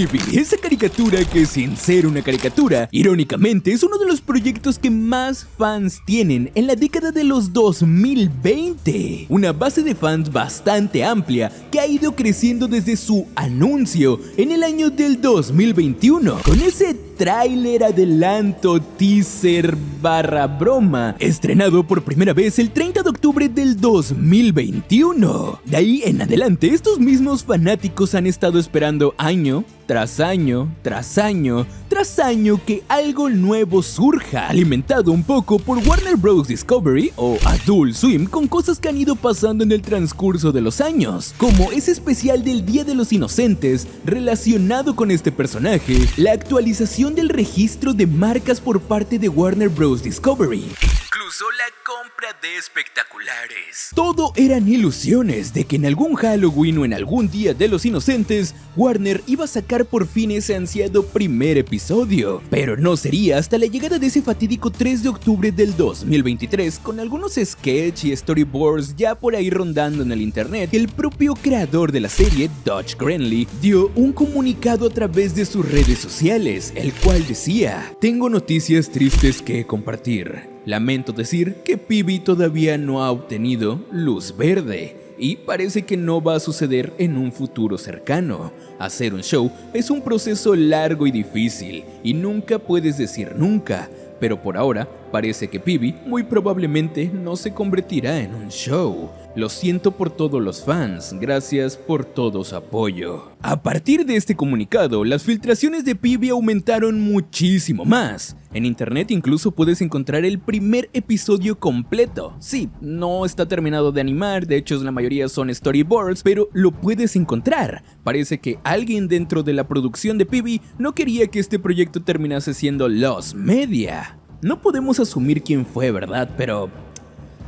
PB, esa caricatura que, sin ser una caricatura, irónicamente es uno de los proyectos que más fans tienen en la década de los 2020. Una base de fans bastante amplia que ha ido creciendo desde su anuncio en el año del 2021, con ese tráiler, adelanto, teaser barra broma, estrenado por primera vez el 30 de octubre del 2021. De ahí en adelante, estos mismos fanáticos han estado esperando año tras año, tras año, tras año que algo nuevo surja, alimentado un poco por Warner Bros. Discovery o Adult Swim, con cosas que han ido pasando en el transcurso de los años, como ese especial del Día de los Inocentes relacionado con este personaje, la actualización del registro de marcas por parte de Warner Bros. Discovery, incluso la compra de espectaculares. Todo eran ilusiones de que en algún Halloween o en algún Día de los Inocentes, Warner iba a sacar por fin ese ansiado primer episodio. Pero no sería hasta la llegada de ese fatídico 3 de octubre del 2023, con algunos sketch y storyboards ya por ahí rondando en el internet, que el propio creador de la serie, Dutch Grenly, dio un comunicado a través de sus redes sociales, el cual decía: "Tengo noticias tristes que compartir. Lamento decir que PB todavía no ha obtenido luz verde y parece que no va a suceder en un futuro cercano. Hacer un show es un proceso largo y difícil y nunca puedes decir nunca, pero por ahora parece que PB muy probablemente no se convertirá en un show. Lo siento por todos los fans, gracias por todo su apoyo". A partir de este comunicado, las filtraciones de PB aumentaron muchísimo más. En internet incluso puedes encontrar el primer episodio completo. Sí, no está terminado de animar, de hecho la mayoría son storyboards, pero lo puedes encontrar. Parece que alguien dentro de la producción de PB no quería que este proyecto terminase siendo Lost Media. No podemos asumir quién fue, ¿verdad? Pero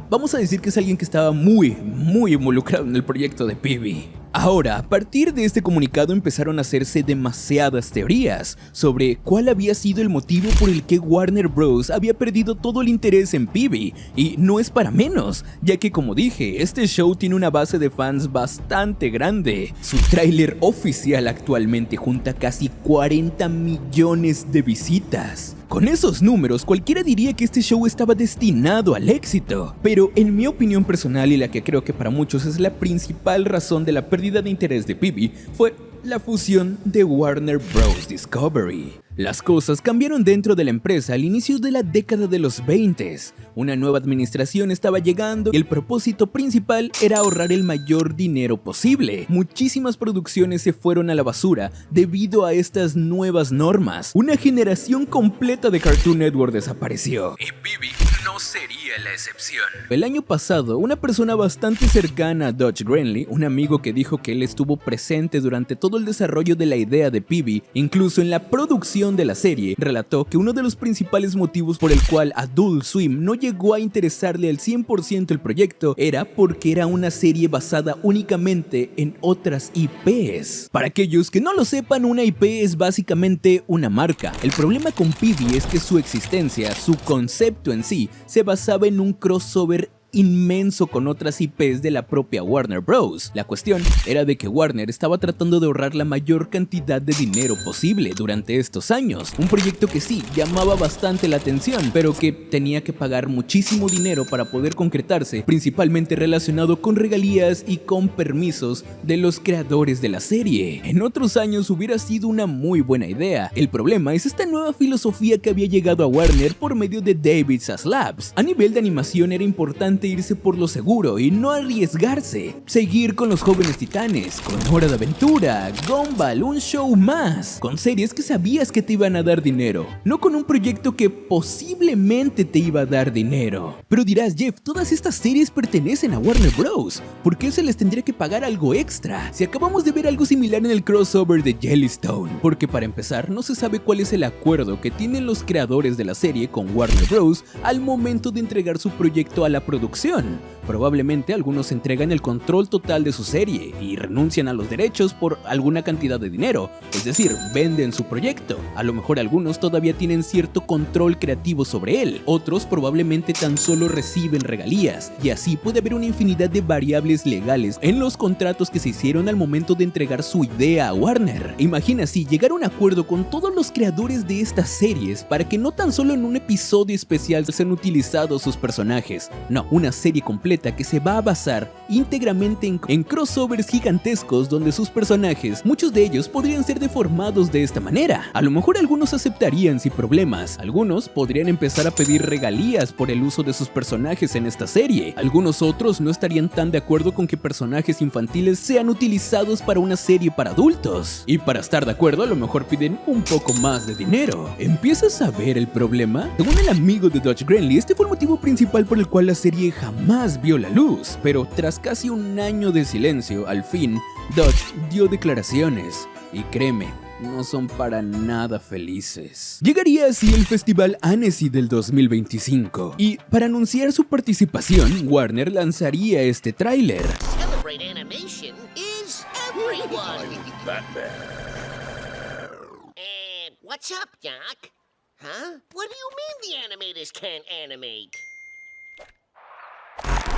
vamos a decir que es alguien que estaba muy involucrado en el proyecto de PB. Ahora, a partir de este comunicado empezaron a hacerse demasiadas teorías sobre cuál había sido el motivo por el que Warner Bros. Había perdido todo el interés en PB, y no es para menos, ya que como dije, este show tiene una base de fans bastante grande. Su tráiler oficial actualmente junta casi 40 millones de visitas. Con esos números, cualquiera diría que este show estaba destinado al éxito, pero en mi opinión personal, y la que creo que para muchos es la principal razón de la pérdida de interés de PB, fue la fusión de Warner Bros. Discovery. Las cosas cambiaron dentro de la empresa al inicio de la década de los 20. Una nueva administración estaba llegando y el propósito principal era ahorrar el mayor dinero posible. Muchísimas producciones se fueron a la basura debido a estas nuevas normas. Una generación completa de Cartoon Network desapareció, y PB no sería la excepción. El año pasado, una persona bastante cercana a Dutch Grenly, un amigo que dijo que él estuvo presente durante todo el desarrollo de la idea de PB, incluso en la producción de la serie, relató que uno de los principales motivos por el cual Adult Swim no llegó a interesarle al 100% el proyecto era porque era una serie basada únicamente en otras IPs. Para aquellos que no lo sepan, una IP es básicamente una marca. El problema con PB es que su existencia, su concepto en sí, se basaba en un crossover inmenso con otras IPs de la propia Warner Bros. La cuestión era de que Warner estaba tratando de ahorrar la mayor cantidad de dinero posible durante estos años, un proyecto que sí llamaba bastante la atención, pero que tenía que pagar muchísimo dinero para poder concretarse, principalmente relacionado con regalías y con permisos de los creadores de la serie. En otros años hubiera sido una muy buena idea. El problema es esta nueva filosofía que había llegado a Warner por medio de David Zaslav. A nivel de animación era importante irse por lo seguro y no arriesgarse. Seguir con los Jóvenes Titanes, con Hora de Aventura, Gumball, un show más, con series que sabías que te iban a dar dinero, no con un proyecto que posiblemente te iba a dar dinero. Pero dirás, Jeff, todas estas series pertenecen a Warner Bros. ¿Por qué se les tendría que pagar algo extra? Si acabamos de ver algo similar en el crossover de Yellowstone, porque para empezar no se sabe cuál es el acuerdo que tienen los creadores de la serie con Warner Bros. Al momento de entregar su proyecto a la producción. Probablemente algunos entregan el control total de su serie y renuncian a los derechos por alguna cantidad de dinero, es decir, venden su proyecto. A lo mejor algunos todavía tienen cierto control creativo sobre él, otros probablemente tan solo reciben regalías, y así puede haber una infinidad de variables legales en los contratos que se hicieron al momento de entregar su idea a Warner. Imagina si llegar a un acuerdo con todos los creadores de estas series para que no tan solo en un episodio especial sean utilizados sus personajes, no, una serie completa que se va a basar íntegramente en crossovers gigantescos donde sus personajes, muchos de ellos podrían ser deformados de esta manera. A lo mejor algunos aceptarían sin problemas, algunos podrían empezar a pedir regalías por el uso de sus personajes en esta serie, algunos otros no estarían tan de acuerdo con que personajes infantiles sean utilizados para una serie para adultos, y para estar de acuerdo a lo mejor piden un poco más de dinero. ¿Empiezas a ver el problema? Según el amigo de Dutch Grenly, este fue el motivo principal por el cual la serie jamás vio la luz, pero tras casi un año de silencio, al fin, Dutch dio declaraciones, y créeme, no son para nada felices. Llegaría así el Festival Annecy del 2025, y para anunciar su participación, Warner lanzaría este tráiler. Celebrate animation is everyone. What's up, Doc? Huh? What do you mean the animators can't animate?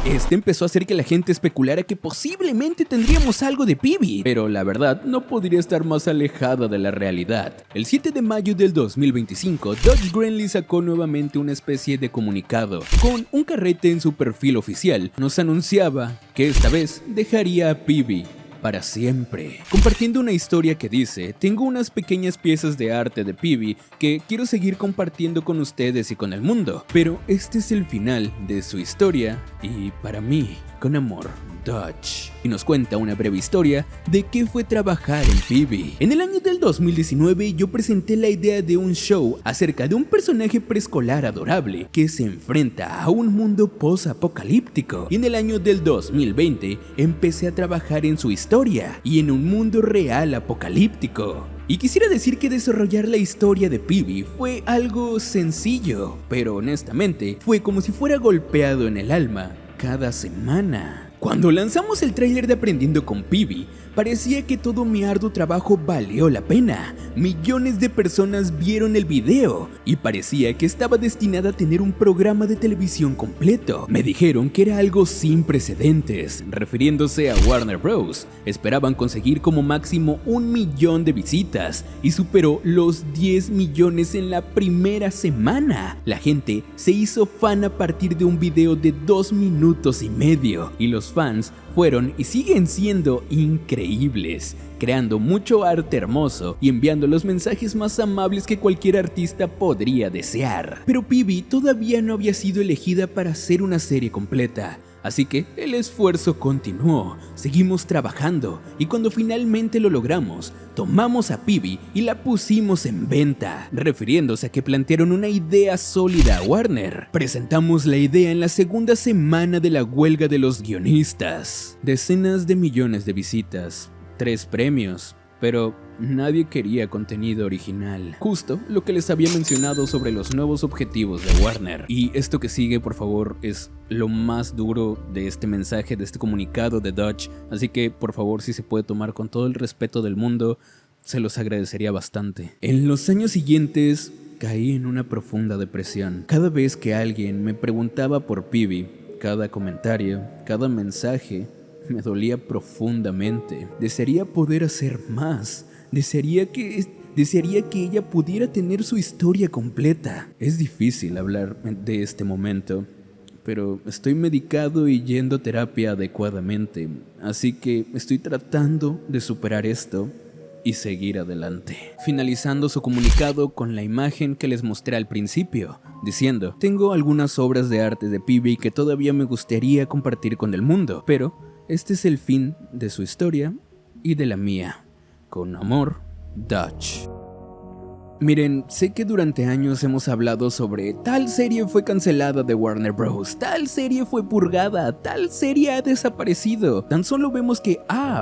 Este empezó a hacer que la gente especulara que posiblemente tendríamos algo de Pibi, pero la verdad no podría estar más alejada de la realidad. El 7 de mayo del 2025, Dutch Grenly sacó nuevamente una especie de comunicado. Con un carrete en su perfil oficial, nos anunciaba que esta vez dejaría a Pibi para siempre, compartiendo una historia que dice: tengo unas pequeñas piezas de arte de Pibi que quiero seguir compartiendo con ustedes y con el mundo, pero este es el final de su historia y para mí, con amor, Dutch. Y nos cuenta una breve historia de qué fue trabajar en Pibi. En el año del 2019 yo presenté la idea de un show acerca de un personaje preescolar adorable que se enfrenta a un mundo post-apocalíptico. Y en el año del 2020 empecé a trabajar en su historia y en un mundo real apocalíptico. Y quisiera decir que desarrollar la historia de Pibi fue algo sencillo, pero honestamente fue como si fuera golpeado en el alma cada semana. Cuando lanzamos el tráiler de Aprendiendo con Pibi, parecía que todo mi arduo trabajo valió la pena. Millones de personas vieron el video y parecía que estaba destinada a tener un programa de televisión completo. Me dijeron que era algo sin precedentes, refiriéndose a Warner Bros. Esperaban conseguir como máximo 1 millón de visitas y superó los 10 millones en la primera semana. La gente se hizo fan a partir de un video de 2 minutos y medio y los fans fueron y siguen siendo increíbles, creando mucho arte hermoso y enviando los mensajes más amables que cualquier artista podría desear. Pero Pibi todavía no había sido elegida para hacer una serie completa. Así que el esfuerzo continuó, seguimos trabajando y cuando finalmente lo logramos, tomamos a Pibi y la pusimos en venta, refiriéndose a que plantearon una idea sólida a Warner. Presentamos la idea en la segunda semana de la huelga de los guionistas. Decenas de millones de visitas, 3 premios, pero nadie quería contenido original. Justo lo que les había mencionado sobre los nuevos objetivos de Warner. Y esto que sigue, por favor, es lo más duro de este mensaje, de este comunicado de Dutch. Así que, por favor, si se puede tomar con todo el respeto del mundo, se los agradecería bastante. En los años siguientes, caí en una profunda depresión. Cada vez que alguien me preguntaba por Pibi, cada comentario, cada mensaje, me dolía profundamente. Desearía poder hacer más. Desearía que ella pudiera tener su historia completa. Es difícil hablar de este momento, pero estoy medicado y yendo a terapia adecuadamente. Así que estoy tratando de superar esto y seguir adelante. Finalizando su comunicado con la imagen que les mostré al principio, diciendo: tengo algunas obras de arte de Pibi que todavía me gustaría compartir con el mundo, pero este es el fin de su historia y de la mía. Con amor, Dutch. Miren, sé que durante años hemos hablado sobre tal serie fue cancelada de Warner Bros., tal serie fue purgada, tal serie ha desaparecido. Tan solo vemos que,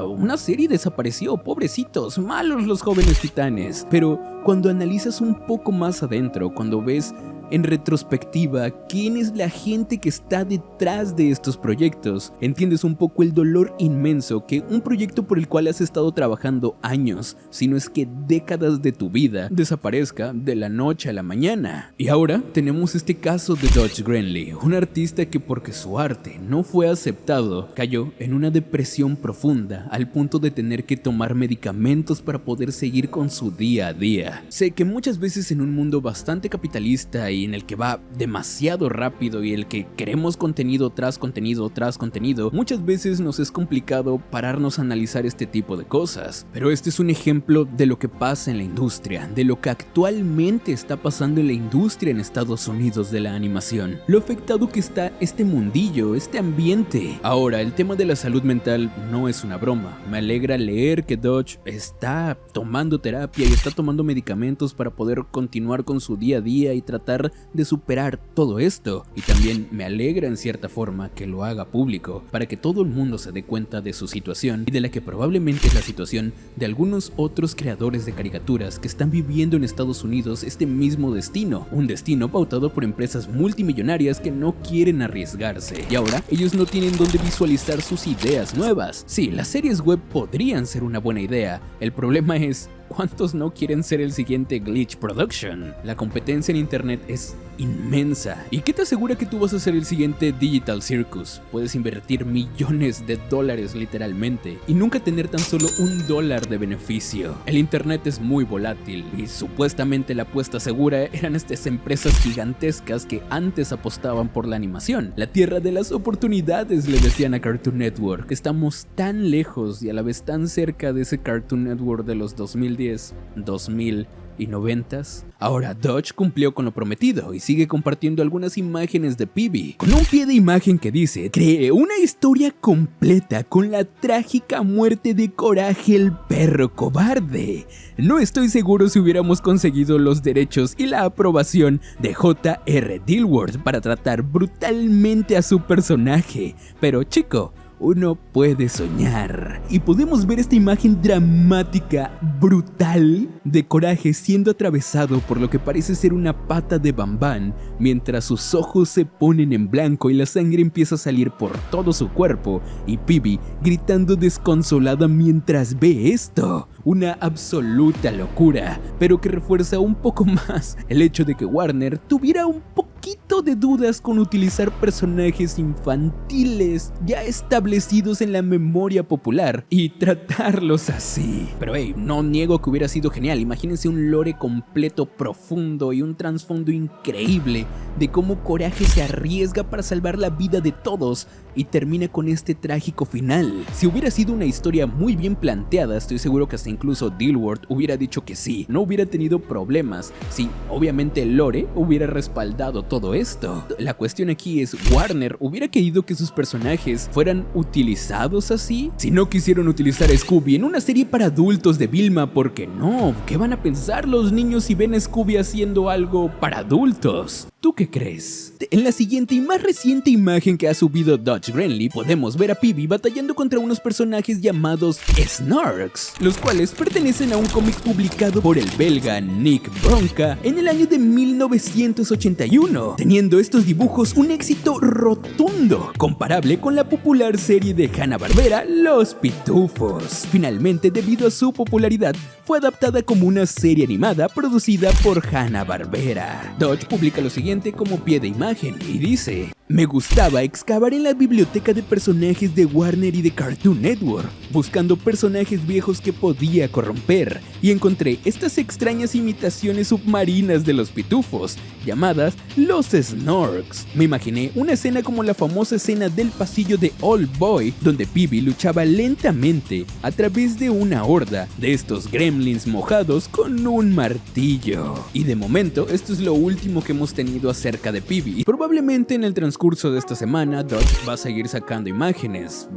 una serie desapareció, pobrecitos, malos los jóvenes titanes. Pero cuando analizas un poco más adentro, cuando ves en retrospectiva quién es la gente que está detrás de estos proyectos, entiendes un poco el dolor inmenso que un proyecto por el cual has estado trabajando años, si no es que décadas de tu vida, desaparezca de la noche a la mañana. Y ahora tenemos este caso de Dodge Grenly, un artista que porque su arte no fue aceptado, cayó en una depresión profunda al punto de tener que tomar medicamentos para poder seguir con su día a día. Sé que muchas veces en un mundo bastante capitalista y en el que va demasiado rápido y el que queremos contenido tras contenido tras contenido, muchas veces nos es complicado pararnos a analizar este tipo de cosas. Pero este es un ejemplo de lo que pasa en la industria, de lo que actualmente está pasando en la industria en Estados Unidos de la animación, lo afectado que está este mundillo, este ambiente. Ahora, el tema de la salud mental no es una broma. Me alegra leer que Dodge está tomando terapia y está tomando medicamentos para poder continuar con su día a día y tratar de superar todo esto. Y también me alegra en cierta forma que lo haga público, para que todo el mundo se dé cuenta de su situación y de la que probablemente es la situación de algunos otros creadores de caricaturas que están viviendo en Estados Unidos este mismo destino, un destino pautado por empresas multimillonarias que no quieren arriesgarse, y ahora ellos no tienen dónde visualizar sus ideas nuevas. Sí, las series web podrían ser una buena idea, el problema es ¿cuántos no quieren ser el siguiente Glitch Production? La competencia en internet es inmensa. ¿Y qué te asegura que tú vas a ser el siguiente Digital Circus? Puedes invertir millones de dólares literalmente y nunca tener tan solo $1 de beneficio. El internet es muy volátil y supuestamente la apuesta segura eran estas empresas gigantescas que antes apostaban por la animación. La tierra de las oportunidades, le decían a Cartoon Network. Estamos tan lejos y a la vez tan cerca de ese Cartoon Network de los 2010, 2000 y 90s. Ahora Dodge cumplió con lo prometido y sigue compartiendo algunas imágenes de Peebee, con un pie de imagen que dice: creé una historia completa con la trágica muerte de Coraje el perro cobarde. No estoy seguro si hubiéramos conseguido los derechos y la aprobación de J.R. Dilworth para tratar brutalmente a su personaje, pero chico, uno puede soñar. Y podemos ver esta imagen dramática, brutal, de Coraje siendo atravesado por lo que parece ser una pata de Bambán, mientras sus ojos se ponen en blanco y la sangre empieza a salir por todo su cuerpo, y Peebee gritando desconsolada mientras ve esto. Una absoluta locura, pero que refuerza un poco más el hecho de que Warner tuviera un poquito de dudas con utilizar personajes infantiles ya establecidos en la memoria popular y tratarlos así. Pero hey, no niego que hubiera sido genial. Imagínense un lore completo, profundo y un trasfondo increíble de cómo Coraje se arriesga para salvar la vida de todos y termina con este trágico final. Si hubiera sido una historia muy bien planteada, estoy seguro que hasta incluso Dilworth hubiera dicho que sí, no hubiera tenido problemas. Sí, obviamente el lore hubiera respaldado todo esto. La cuestión aquí es, ¿Warner hubiera querido que sus personajes fueran utilizados así? Si no quisieron utilizar a Scooby en una serie para adultos de Vilma, ¿por qué no? ¿Qué van a pensar los niños si ven a Scooby haciendo algo para adultos? ¿Tú qué crees? En la siguiente y más reciente imagen que ha subido Dodge Grenly, podemos ver a Peebee batallando contra unos personajes llamados Snarks, los cuales pertenecen a un cómic publicado por el belga Nick Bronca en el año de 1981, teniendo estos dibujos un éxito rotundo, comparable con la popular serie de Hanna-Barbera, Los Pitufos. Finalmente, debido a su popularidad, fue adaptada como una serie animada producida por Hanna-Barbera. Dodge publica lo siguiente como pie de imagen y dice: me gustaba excavar en la biblioteca de personajes de Warner y de Cartoon Network, buscando personajes viejos que podía corromper, y encontré estas extrañas imitaciones submarinas de los pitufos, llamadas los Snorks. Me imaginé una escena como la famosa escena del pasillo de Old Boy, donde Peebee luchaba lentamente a través de una horda de estos gremlins mojados con un martillo. Y de momento, esto es lo último que hemos tenido acerca de Peebee, y probablemente en el transcurso de esta semana Dodge va a seguir sacando imágenes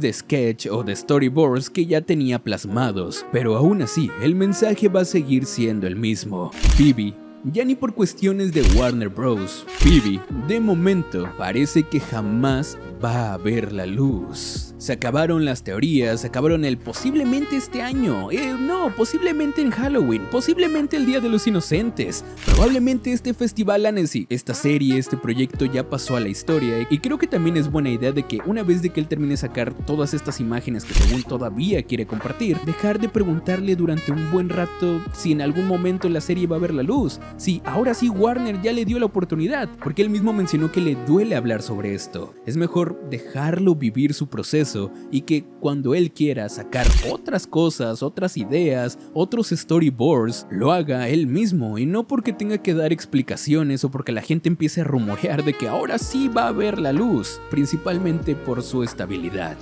de sketch o de storyboards que ya tenía plasmados, pero aún así el mensaje va a seguir siendo el mismo: Peebee Ya ni por cuestiones de Warner Bros. Phoebe, de momento, parece que jamás va a ver la luz. Se acabaron las teorías, se acabaron el posiblemente este año, no, posiblemente en Halloween, posiblemente el Día de los Inocentes, probablemente este festival Annecy. Esta serie, este proyecto ya pasó a la historia y creo que también es buena idea de que una vez de que él termine de sacar todas estas imágenes que según todavía quiere compartir, dejar de preguntarle durante un buen rato si en algún momento la serie va a ver la luz, si ahora sí Warner ya le dio la oportunidad, porque él mismo mencionó que le duele hablar sobre esto. Es mejor dejarlo vivir su proceso y que cuando él quiera sacar otras cosas, otras ideas, otros storyboards, lo haga él mismo y no porque tenga que dar explicaciones o porque la gente empiece a rumorear de que ahora sí va a ver la luz, principalmente por su estabilidad.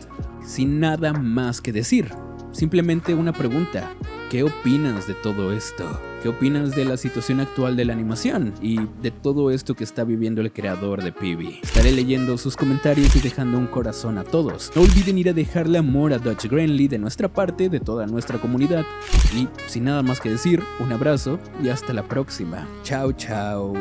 Sin nada más que decir, simplemente una pregunta: ¿qué opinas de todo esto? ¿Qué opinas de la situación actual de la animación y de todo esto que está viviendo el creador de Phoebe? Estaré leyendo sus comentarios y dejando un corazón a todos. No olviden ir a dejarle amor a Dutch Grenly de nuestra parte, de toda nuestra comunidad. Y sin nada más que decir, un abrazo y hasta la próxima. Chao, chao.